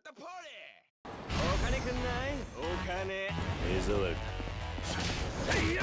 金くんないお金目障りせいや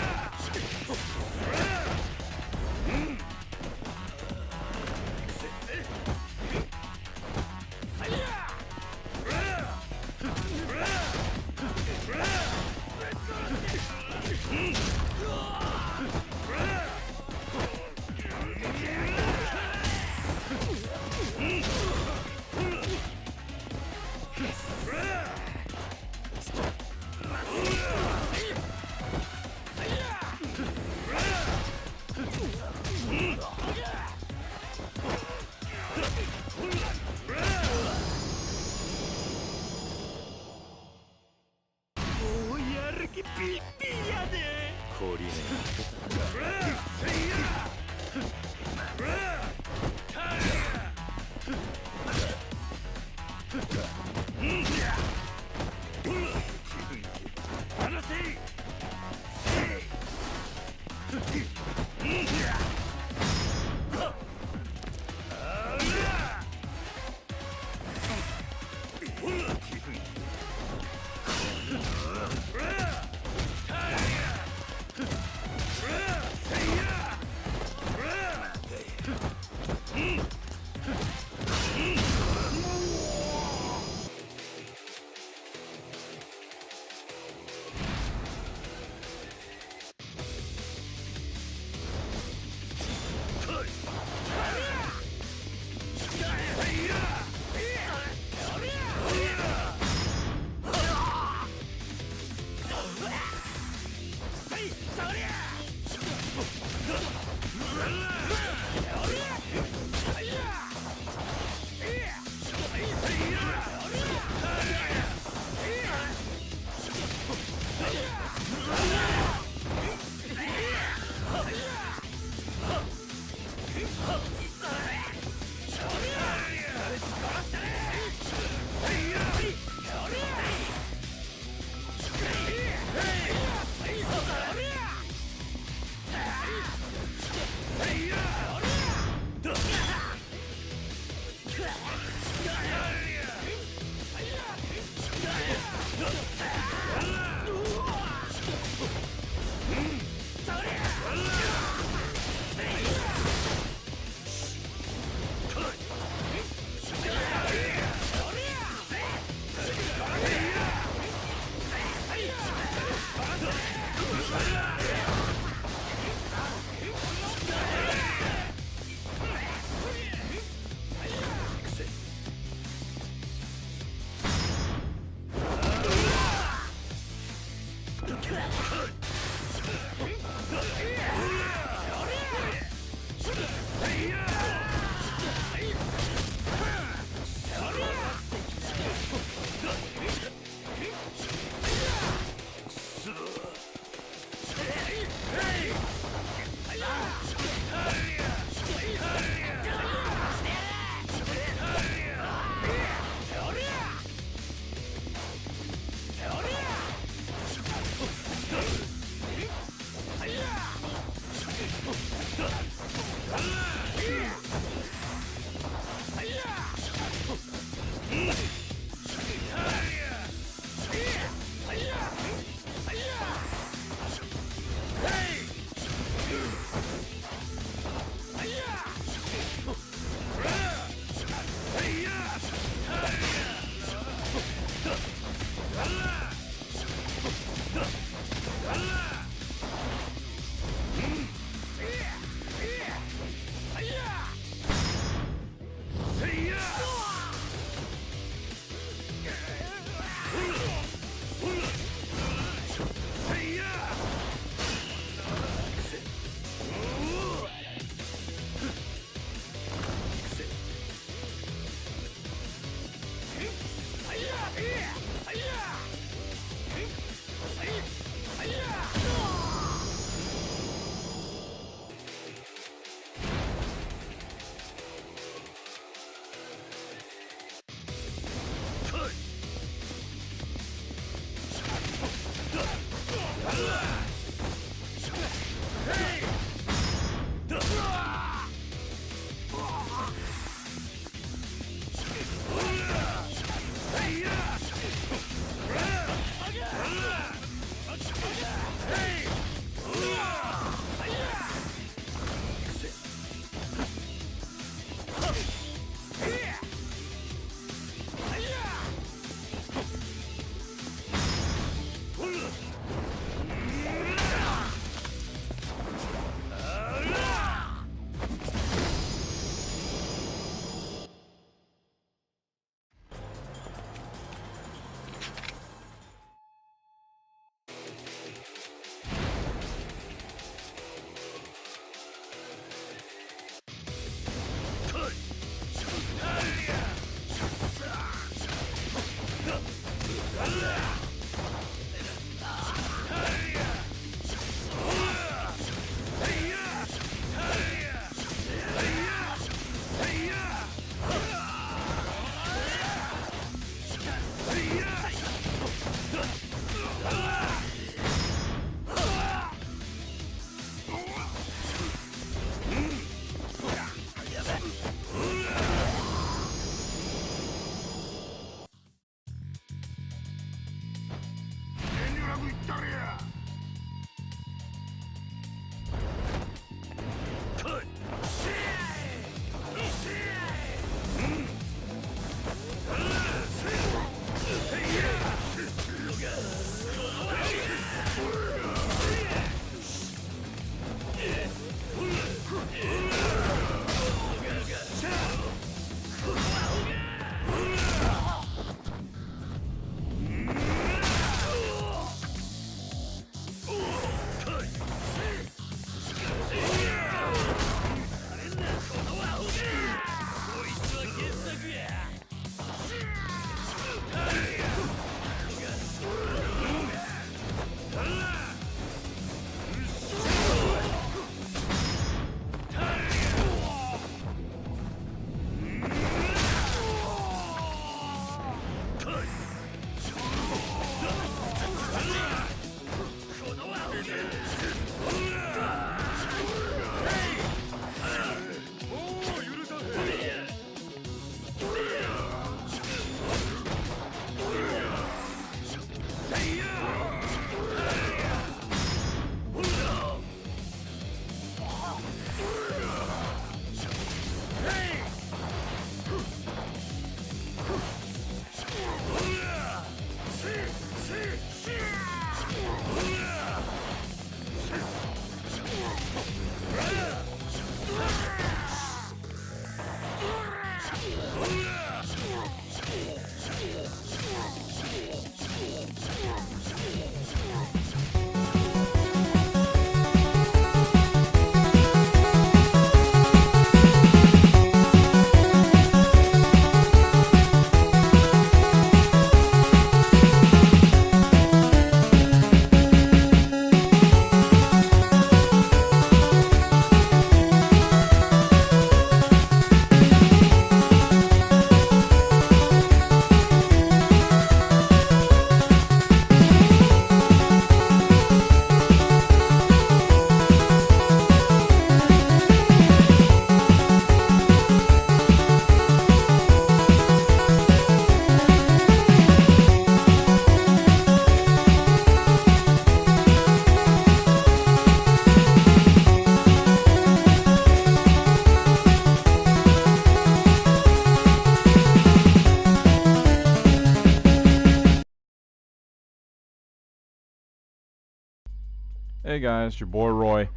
Hey guys, your boy Roy,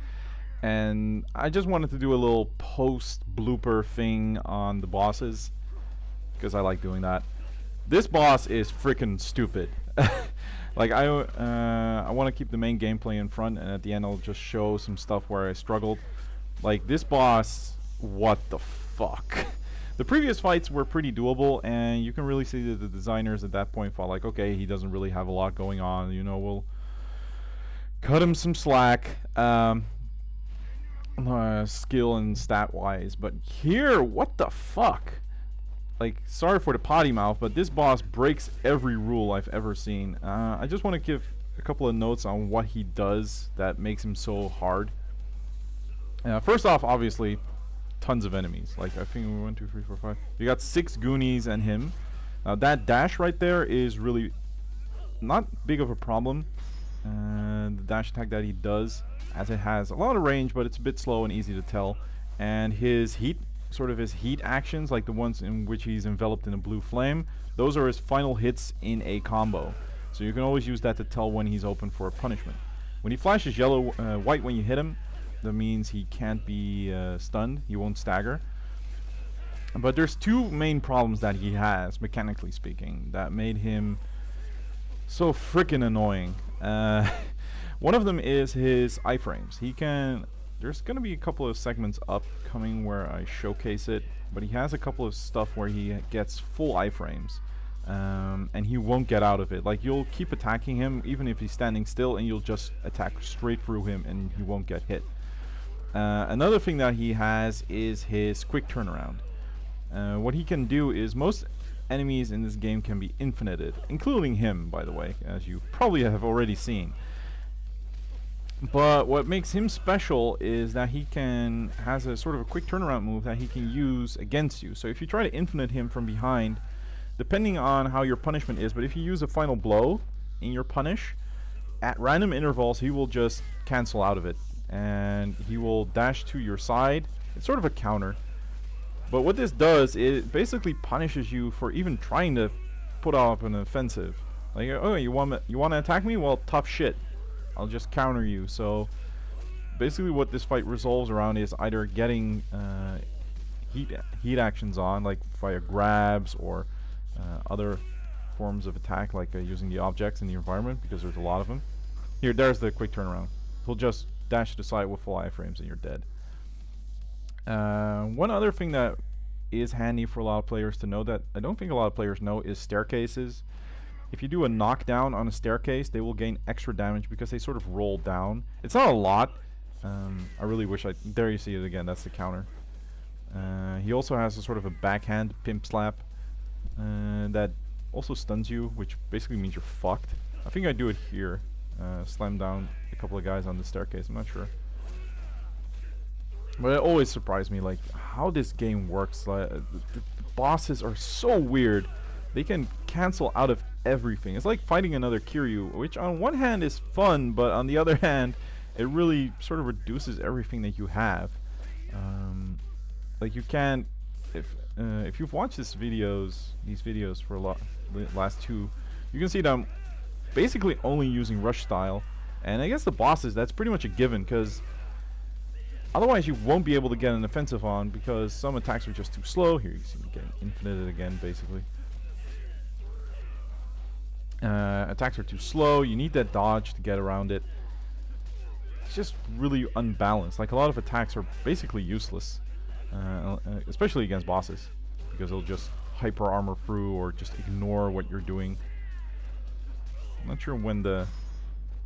and I just wanted to do a little post blooper thing on the bosses because I like doing that. This boss is freaking stupid. Like I want to keep the main gameplay in front, and at the end I'll just show some stuff where I struggled. Like this boss, what the fuck? The previous fights were pretty doable, and you can really see that the designers at that point thought like, okay, he doesn't really have a lot going on, you know, we'll cut him some slack, skill and stat wise. But here, what the fuck? Like, sorry for the potty mouth, but this boss breaks every rule I've ever seen. I just want to give a couple of notes on what he does that makes him so hard. First off, obviously, tons of enemies. Like, I think 1, 2, 3, 4, 5. You got 6 Goonies and him. Now, that dash right there is really not big of a problem. The dash attack that he does, as it has a lot of range, but it's a bit slow and easy to tell. And his heat, sort of his heat actions, like the ones in which he's enveloped in a blue flame, those are his final hits in a combo. So you can always use that to tell when he's open for a punishment. When he flashes white when you hit him, that means he can't be stunned, he won't stagger. But there's 2 main problems that he has, mechanically speaking, that made him so freaking annoying. One of them is his iframes. There's gonna be a couple of segments upcoming where I showcase it, but he has a couple of stuff where he gets full iframes, and he won't get out of it. Like, you'll keep attacking him even if he's standing still, and you'll just attack straight through him and he won't get hit. Another thing that he has is his quick turnaround. What he can do is, most enemies in this game can be infinited, including him, by the way, as you probably have already seen. But what makes him special is that he has a sort of a quick turnaround move that he can use against you. So if you try to infinite him from behind, depending on how your punishment is, but if you use a final blow in your punish, at random intervals he will just cancel out of it, and he will dash to your side. It's sort of a counter. But what this does, it basically punishes you for even trying to put off an offensive. Like, oh, you want to attack me? Well, tough shit. I'll just counter you. So basically what this fight resolves around is either getting heat actions on, like via grabs or other forms of attack, like using the objects in the environment, because there's a lot of them. There's the quick turnaround. He'll just dash to the side with full iframes and you're dead. One other thing that is handy for a lot of players to know that I don't think a lot of players know is staircases. If you do a knockdown on a staircase, they will gain extra damage because they sort of roll down. It's not a lot. I really wish there you see it again, that's the counter. He also has a sort of a backhand pimp slap that also stuns you, which basically means you're fucked. I think I do it here. Slam down a couple of guys on the staircase, I'm not sure. But it always surprised me, like, how this game works. Like, the bosses are so weird. They can cancel out of everything. It's like fighting another Kiryu, which on one hand is fun, but on the other hand, it really sort of reduces everything that you have. Like, you can't, if you've watched these videos for the last 2, you can see that I'm basically only using rush style. And I guess the bosses, that's pretty much a given, because otherwise you won't be able to get an offensive on, because some attacks are just too slow. Here you see me getting infinited again, basically. Attacks are too slow. You need that dodge to get around it. It's just really unbalanced. Like, a lot of attacks are basically useless, especially against bosses, because they'll just hyper armor through or just ignore what you're doing. I'm not sure when the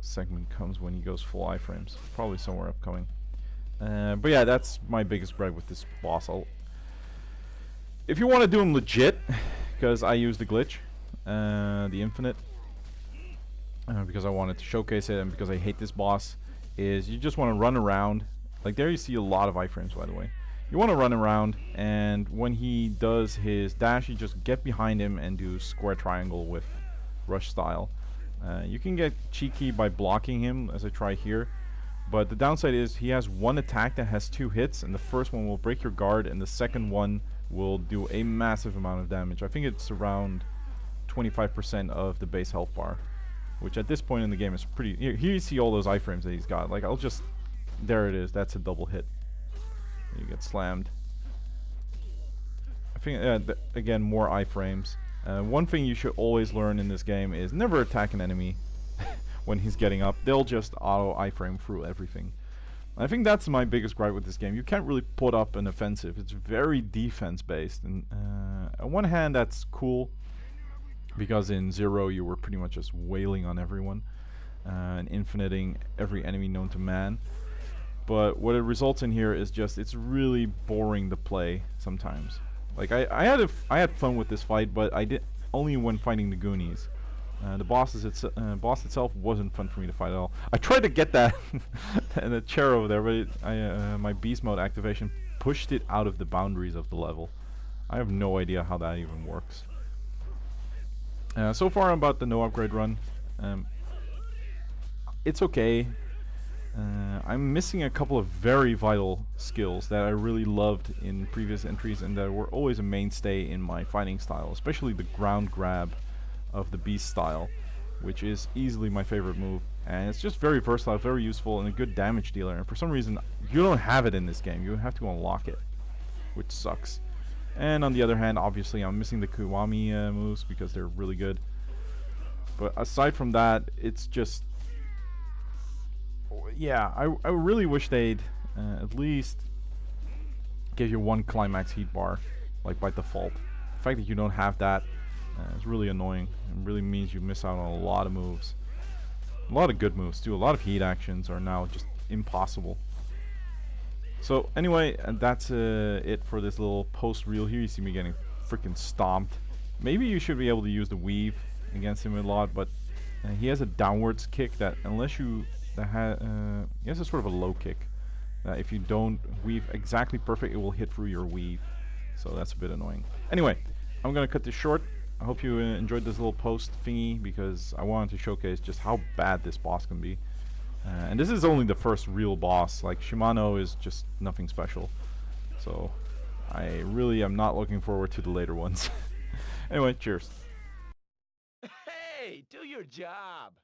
segment comes when he goes full iframes. Probably somewhere upcoming. But yeah, that's my biggest gripe with this boss. If you want to do him legit, because I use the glitch, the infinite, because I wanted to showcase it and because I hate this boss, is you just want to run around. Like, there you see a lot of iframes, by the way. You want to run around, and when he does his dash, you just get behind him and do square triangle with rush style. You can get cheeky by blocking him, as I try here. But the downside is he has one attack that has 2 hits, and the first one will break your guard, and the second one will do a massive amount of damage. I think it's around 25% of the base health bar, which at this point in the game is pretty... Here you see all those iframes that he's got. Like, I'll just... There it is. That's a double hit. You get slammed. I think, again, more iframes. One thing you should always learn in this game is never attack an enemy when he's getting up. They'll just auto iframe through everything. I think that's my biggest gripe with this game. You can't really put up an offensive. It's very defense based. And on one hand, that's cool, because in Zero you were pretty much just wailing on everyone and infiniting every enemy known to man. But what it results in here is just, it's really boring to play sometimes. Like, I had fun with this fight, but I did only when fighting the Goonies. The boss itself wasn't fun for me to fight at all. I tried to get that the chair over there, but my beast mode activation pushed it out of the boundaries of the level. I have no idea how that even works. So far about the no upgrade run, it's okay. I'm missing a couple of very vital skills that I really loved in previous entries and that were always a mainstay in my fighting style, especially the ground grab of the beast style, which is easily my favorite move, and it's just very versatile, very useful, and a good damage dealer. And for some reason you don't have it in this game. You have to unlock it, which sucks. And on the other hand, obviously I'm missing the Kiwami moves because they're really good. But aside from that, it's just, yeah, I really wish they'd at least give you one climax heat bar, like by default. The fact that you don't have that is really annoying. It really means you miss out on a lot of moves. A lot of good moves too. A lot of heat actions are now just impossible. So anyway, that's it for this little post reel. Here you see me getting freaking stomped. Maybe you should be able to use the weave against him a lot, but he has a downwards kick that unless you he has a sort of a low kick. If you don't weave exactly perfect, it will hit through your weave. So that's a bit annoying. Anyway, I'm gonna cut this short. I hope you enjoyed this little post thingy, because I wanted to showcase just how bad this boss can be. And this is only the first real boss. Like, Shimano is just nothing special. So I really am not looking forward to the later ones. Anyway, cheers. Hey, do your job.